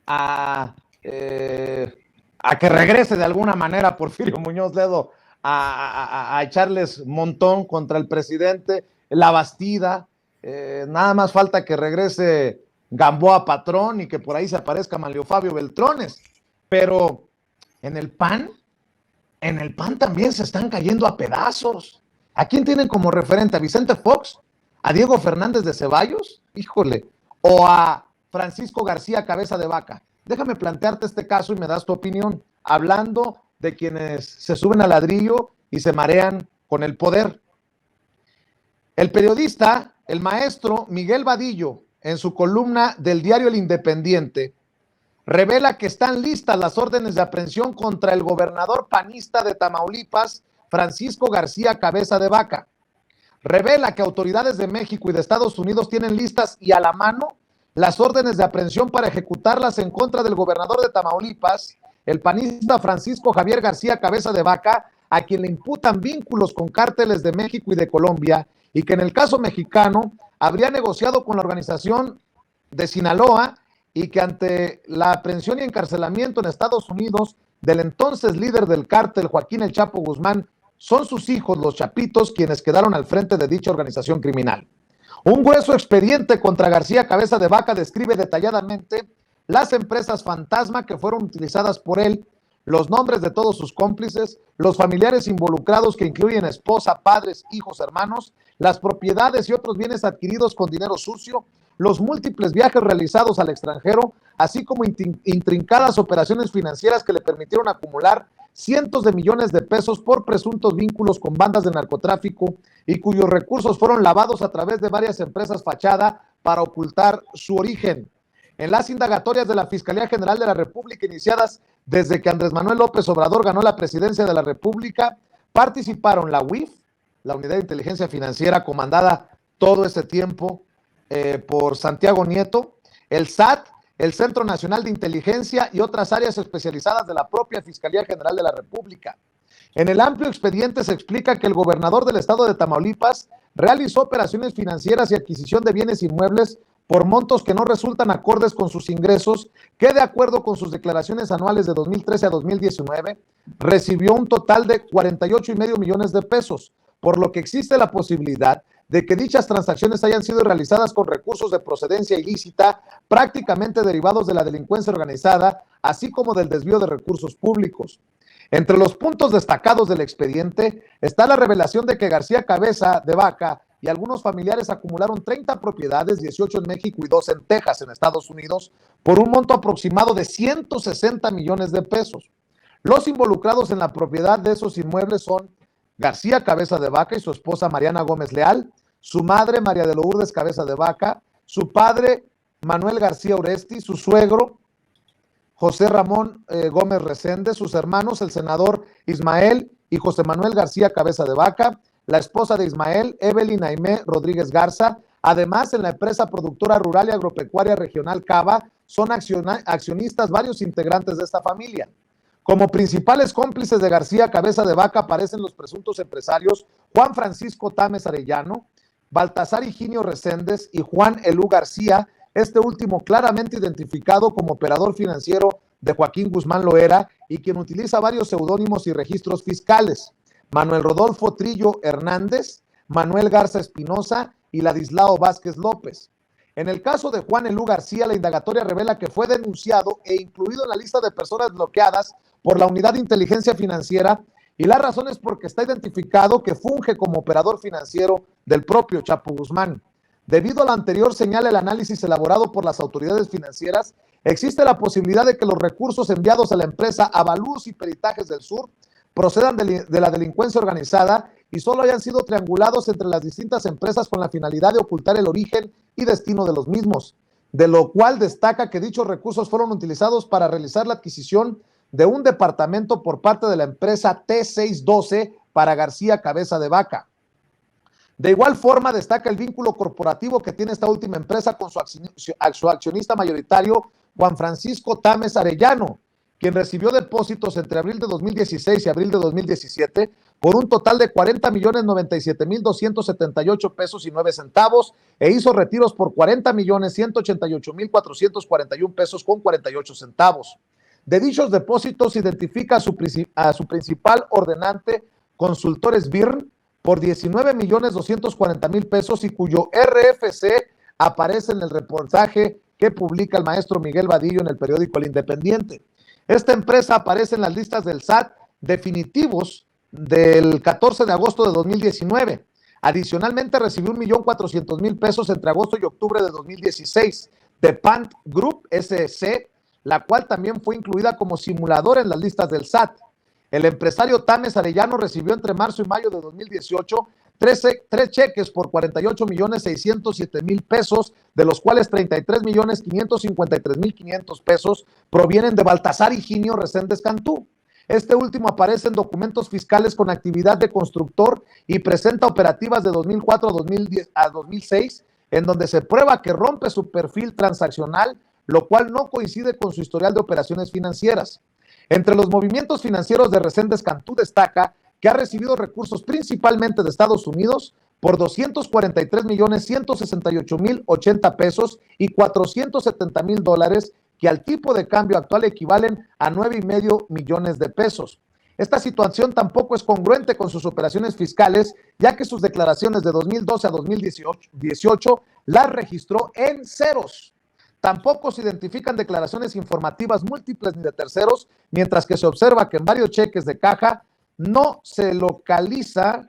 a, eh, a que regrese de alguna manera Porfirio Muñoz Ledo a echarles montón contra el presidente, la Bastida, nada más falta que regrese Gamboa Patrón y que por ahí se aparezca Manlio Fabio Beltrones, pero en el PAN también se están cayendo a pedazos. ¿A quién tienen como referente? ¿A Vicente Fox? ¿A Diego Fernández de Ceballos? Híjole. ¿O a Francisco García Cabeza de Vaca? Déjame plantearte este caso y me das tu opinión, hablando de quienes se suben al ladrillo y se marean con el poder. El periodista, el maestro Miguel Vadillo, en su columna del diario El Independiente, revela que están listas las órdenes de aprehensión contra el gobernador panista de Tamaulipas, Francisco García Cabeza de Vaca. Revela que autoridades de México y de Estados Unidos tienen listas y a la mano las órdenes de aprehensión para ejecutarlas en contra del gobernador de Tamaulipas, el panista Francisco Javier García Cabeza de Vaca, a quien le imputan vínculos con cárteles de México y de Colombia, y que en el caso mexicano habría negociado con la organización de Sinaloa y que ante la aprehensión y encarcelamiento en Estados Unidos del entonces líder del cártel, Joaquín El Chapo Guzmán, son sus hijos, los Chapitos, quienes quedaron al frente de dicha organización criminal. Un grueso expediente contra García Cabeza de Vaca describe detalladamente las empresas fantasma que fueron utilizadas por él, los nombres de todos sus cómplices, los familiares involucrados que incluyen esposa, padres, hijos, hermanos, las propiedades y otros bienes adquiridos con dinero sucio, los múltiples viajes realizados al extranjero, así como intrincadas operaciones financieras que le permitieron acumular cientos de millones de pesos por presuntos vínculos con bandas de narcotráfico y cuyos recursos fueron lavados a través de varias empresas fachada para ocultar su origen. En las indagatorias de la Fiscalía General de la República iniciadas desde que Andrés Manuel López Obrador ganó la presidencia de la República, participaron la UIF, la Unidad de Inteligencia Financiera comandada todo ese tiempo por Santiago Nieto, el SAT, el Centro Nacional de Inteligencia y otras áreas especializadas de la propia Fiscalía General de la República. En el amplio expediente se explica que el gobernador del estado de Tamaulipas realizó operaciones financieras y adquisición de bienes inmuebles por montos que no resultan acordes con sus ingresos, que de acuerdo con sus declaraciones anuales de 2013 a 2019, recibió un total de 48,5 millones de pesos, por lo que existe la posibilidad de que dichas transacciones hayan sido realizadas con recursos de procedencia ilícita, prácticamente derivados de la delincuencia organizada, así como del desvío de recursos públicos. Entre los puntos destacados del expediente está la revelación de que García Cabeza de Vaca y algunos familiares acumularon 30 propiedades, 18 en México y 2 en Texas, en Estados Unidos, por un monto aproximado de 160 millones de pesos. Los involucrados en la propiedad de esos inmuebles son García Cabeza de Vaca y su esposa Mariana Gómez Leal, su madre María de Lourdes Cabeza de Vaca, su padre Manuel García Oresti, su suegro José Ramón Gómez Resende, sus hermanos el senador Ismael y José Manuel García Cabeza de Vaca, la esposa de Ismael, Evelyn Aimé Rodríguez Garza. Además, en la empresa productora rural y agropecuaria regional Cava son accionistas varios integrantes de esta familia. Como principales cómplices de García Cabeza de Vaca aparecen los presuntos empresarios Juan Francisco Tames Arellano, Baltasar Higinio Reséndez y Juan Elú García, este último claramente identificado como operador financiero de Joaquín Guzmán Loera y quien utiliza varios seudónimos y registros fiscales: Manuel Rodolfo Trillo Hernández, Manuel Garza Espinosa y Ladislao Vázquez López. En el caso de Juan Elú García, la indagatoria revela que fue denunciado e incluido en la lista de personas bloqueadas por la Unidad de Inteligencia Financiera, y la razón es porque está identificado que funge como operador financiero del propio Chapo Guzmán. Debido a lo anterior, señala el análisis elaborado por las autoridades financieras, existe la posibilidad de que los recursos enviados a la empresa Avalúos y Peritajes del Sur procedan de la delincuencia organizada y solo hayan sido triangulados entre las distintas empresas con la finalidad de ocultar el origen y destino de los mismos, de lo cual destaca que dichos recursos fueron utilizados para realizar la adquisición de un departamento por parte de la empresa T612 para García Cabeza de Vaca. De igual forma, destaca el vínculo corporativo que tiene esta última empresa con su accionista mayoritario, Juan Francisco Tames Arellano, quien recibió depósitos entre abril de 2016 y abril de 2017 por un total de 40,097,278 pesos y 9 centavos e hizo retiros por 40,188,441 pesos con 48 centavos. De dichos depósitos identifica a su principal ordenante, Consultores BIRN, por 19,240,000 pesos y cuyo RFC aparece en el reportaje que publica el maestro Miguel Vadillo en el periódico El Independiente. Esta empresa aparece en las listas del SAT definitivos del 14 de agosto de 2019. Adicionalmente recibió 1,400,000 pesos entre agosto y octubre de 2016 de Pant Group SC, la cual también fue incluida como simulador en las listas del SAT. El empresario Tames Arellano recibió entre marzo y mayo de 2018 tres cheques por 48,607,000 pesos, de los cuales 33,553,500 pesos provienen de Baltasar Higinio Reséndez Cantú. Este último aparece en documentos fiscales con actividad de constructor y presenta operativas de 2004 a 2006, en donde se prueba que rompe su perfil transaccional, lo cual no coincide con su historial de operaciones financieras. Entre los movimientos financieros de Reséndez Cantú destaca que ha recibido recursos principalmente de Estados Unidos por 243,168,080 pesos y $470,000, que al tipo de cambio actual equivalen a 9,5 millones de pesos. Esta situación tampoco es congruente con sus operaciones fiscales, ya que sus declaraciones de 2012 a 2018 las registró en ceros. Tampoco se identifican declaraciones informativas múltiples ni de terceros, mientras que se observa que en varios cheques de caja no se localizan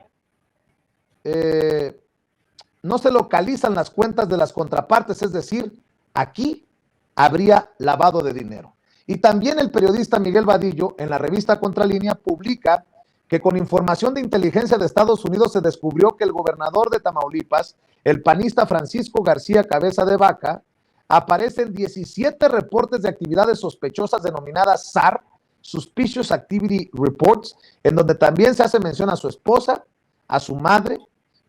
las cuentas de las contrapartes, es decir, aquí habría lavado de dinero. Y también el periodista Miguel Vadillo, en la revista Contralínea, publica que con información de inteligencia de Estados Unidos se descubrió que el gobernador de Tamaulipas, el panista Francisco García Cabeza de Vaca, aparece en 17 reportes de actividades sospechosas denominadas SAR, Suspicious Activity Reports, en donde también se hace mención a su esposa, a su madre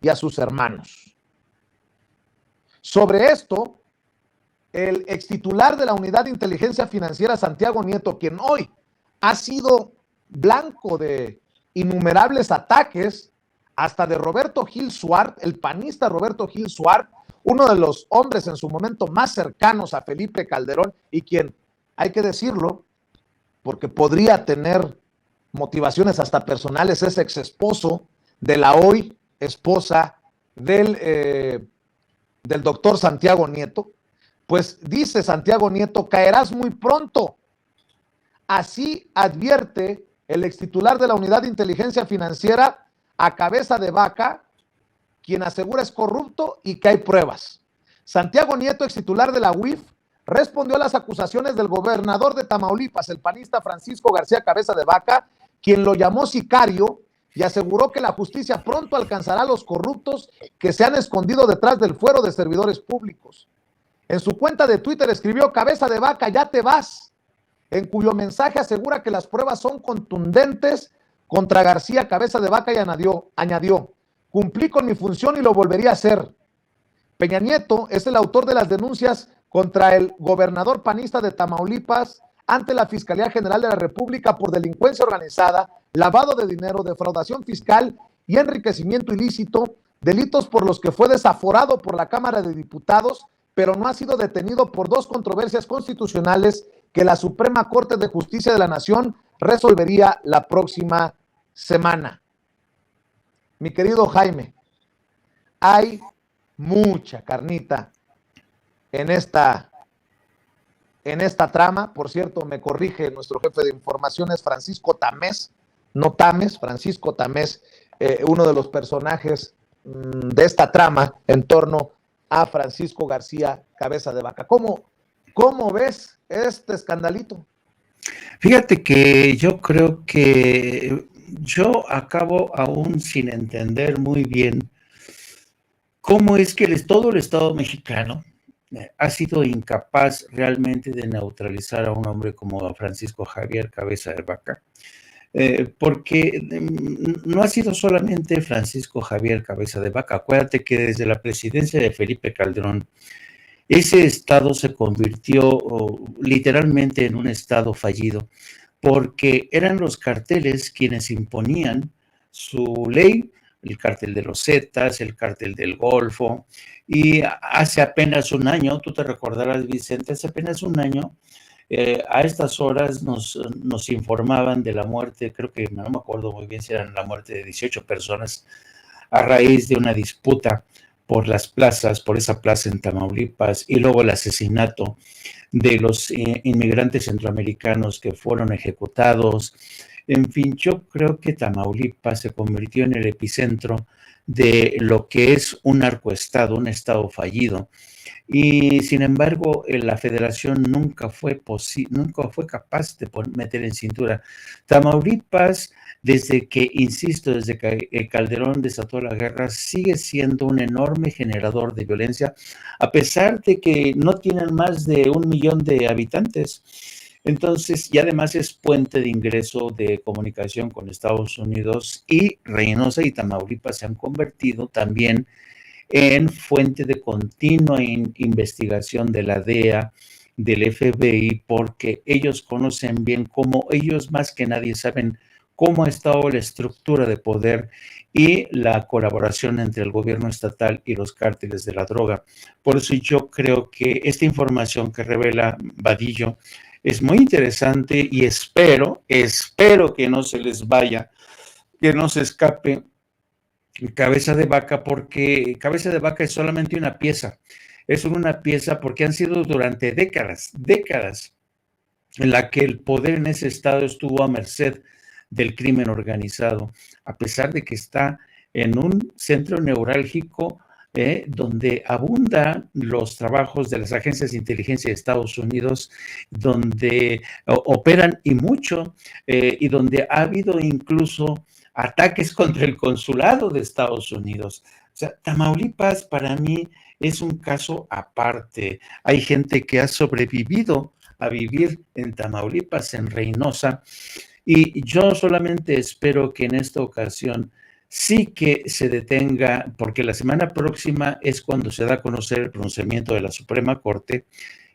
y a sus hermanos. Sobre esto, el extitular de la Unidad de Inteligencia Financiera, Santiago Nieto, quien hoy ha sido blanco de innumerables ataques, hasta de Roberto Gil Suart, el panista Roberto Gil Suart, uno de los hombres en su momento más cercanos a Felipe Calderón y quien, hay que decirlo, porque podría tener motivaciones hasta personales, es ex esposo de la hoy esposa del doctor Santiago Nieto. Pues dice Santiago Nieto, caerás muy pronto. Así advierte el extitular de la Unidad de Inteligencia Financiera a Cabeza de Vaca, quien asegura es corrupto y que hay pruebas. Santiago Nieto, extitular de la UIF, respondió a las acusaciones del gobernador de Tamaulipas, el panista Francisco García Cabeza de Vaca, quien lo llamó sicario y aseguró que la justicia pronto alcanzará a los corruptos que se han escondido detrás del fuero de servidores públicos. En su cuenta de Twitter escribió: Cabeza de Vaca, ya te vas, en cuyo mensaje asegura que las pruebas son contundentes contra García Cabeza de Vaca y añadió, cumplí con mi función y lo volvería a hacer. Peña Nieto es el autor de las denuncias contra el gobernador panista de Tamaulipas ante la Fiscalía General de la República por delincuencia organizada, lavado de dinero, defraudación fiscal y enriquecimiento ilícito, delitos por los que fue desaforado por la Cámara de Diputados, pero no ha sido detenido por dos controversias constitucionales que la Suprema Corte de Justicia de la Nación resolvería la próxima semana. Mi querido Jaime, hay mucha carnita en esta trama. Por cierto, me corrige nuestro jefe de informaciones, Francisco Tamés, no Tames, Francisco Tamés, uno de los personajes de esta trama en torno a Francisco García Cabeza de Vaca. ¿Cómo ves este escandalito? Fíjate que yo creo que yo acabo aún sin entender muy bien cómo es que todo el Estado mexicano ha sido incapaz realmente de neutralizar a un hombre como Francisco Javier Cabeza de Vaca, porque no ha sido solamente Francisco Javier Cabeza de Vaca. Acuérdate que desde la presidencia de Felipe Calderón, ese estado se convirtió literalmente en un estado fallido, porque eran los carteles quienes imponían su ley, el cártel de los Zetas, el cártel del Golfo, y hace apenas un año, tú te recordarás, Vicente, hace apenas un año, a estas horas nos informaban de la muerte, creo que no me acuerdo muy bien si eran la muerte de 18 personas a raíz de una disputa por las plazas, por esa plaza en Tamaulipas, y luego el asesinato de los inmigrantes centroamericanos que fueron ejecutados. En fin, yo creo que Tamaulipas se convirtió en el epicentro de lo que es un narcoestado, un estado fallido. Y sin embargo, la federación nunca fue capaz de meter en cintura. Tamaulipas, desde que, insisto, desde que Calderón desató la guerra, sigue siendo un enorme generador de violencia, a pesar de que no tienen más de 1 millón de habitantes. Entonces, y además es puente de ingreso de comunicación con Estados Unidos, y Reynosa y Tamaulipas se han convertido también en fuente de continua investigación de la DEA, del FBI, porque ellos conocen bien cómo, ellos más que nadie saben cómo ha estado la estructura de poder y la colaboración entre el gobierno estatal y los cárteles de la droga. Por eso yo creo que esta información que revela Vadillo es muy interesante, y espero que no se les vaya, que no se escape Cabeza de Vaca, porque Cabeza de Vaca es solamente una pieza. Es una pieza porque han sido durante décadas en la que el poder en ese estado estuvo a merced del crimen organizado, a pesar de que está en un centro neurálgico donde abundan los trabajos de las agencias de inteligencia de Estados Unidos, donde operan y mucho, y donde ha habido incluso ataques contra el consulado de Estados Unidos. O sea, Tamaulipas para mí es un caso aparte. Hay gente que ha sobrevivido a vivir en Tamaulipas, en Reynosa, y yo solamente espero que en esta ocasión sí que se detenga, porque la semana próxima es cuando se da a conocer el pronunciamiento de la Suprema Corte,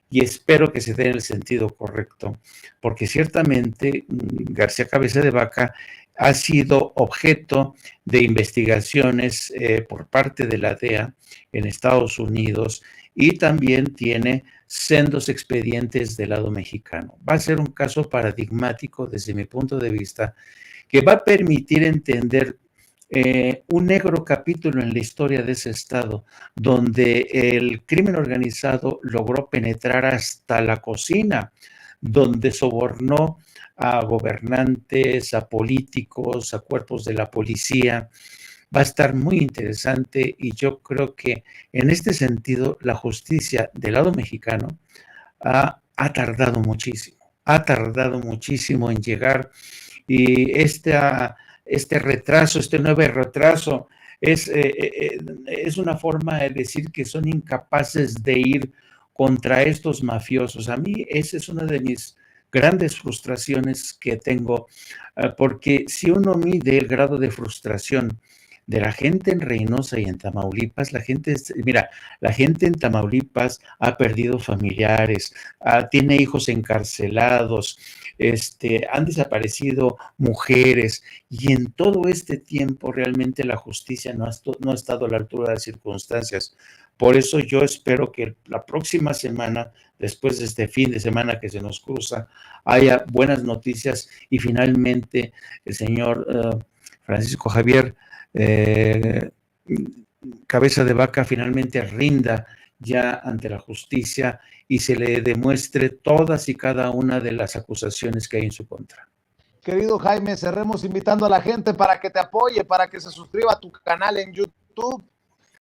y espero que se dé en el sentido correcto, porque ciertamente García Cabeza de Vaca ha sido objeto de investigaciones por parte de la DEA en Estados Unidos, y también tiene sendos expedientes del lado mexicano. Va a ser un caso paradigmático desde mi punto de vista, que va a permitir entender un negro capítulo en la historia de ese estado, donde el crimen organizado logró penetrar hasta la cocina, donde sobornó a gobernantes, a políticos, a cuerpos de la policía. Va a estar muy interesante, y yo creo que en este sentido la justicia del lado mexicano ha tardado muchísimo en llegar, y este retraso, este nuevo retraso, es una forma de decir que son incapaces de ir contra estos mafiosos. A mí esa es una de mis grandes frustraciones que tengo, porque si uno mide el grado de frustración de la gente en Reynosa y en Tamaulipas, la gente en Tamaulipas ha perdido familiares, tiene hijos encarcelados, han desaparecido mujeres, y en todo este tiempo realmente la justicia no ha estado a la altura de las circunstancias. Por eso yo espero que la próxima semana, después de este fin de semana que se nos cruza, haya buenas noticias, y finalmente el señor Francisco Javier Cabeza de Vaca finalmente rinda ya ante la justicia y se le demuestre todas y cada una de las acusaciones que hay en su contra. Querido Jaime, cerremos invitando a la gente para que te apoye, para que se suscriba a tu canal en YouTube,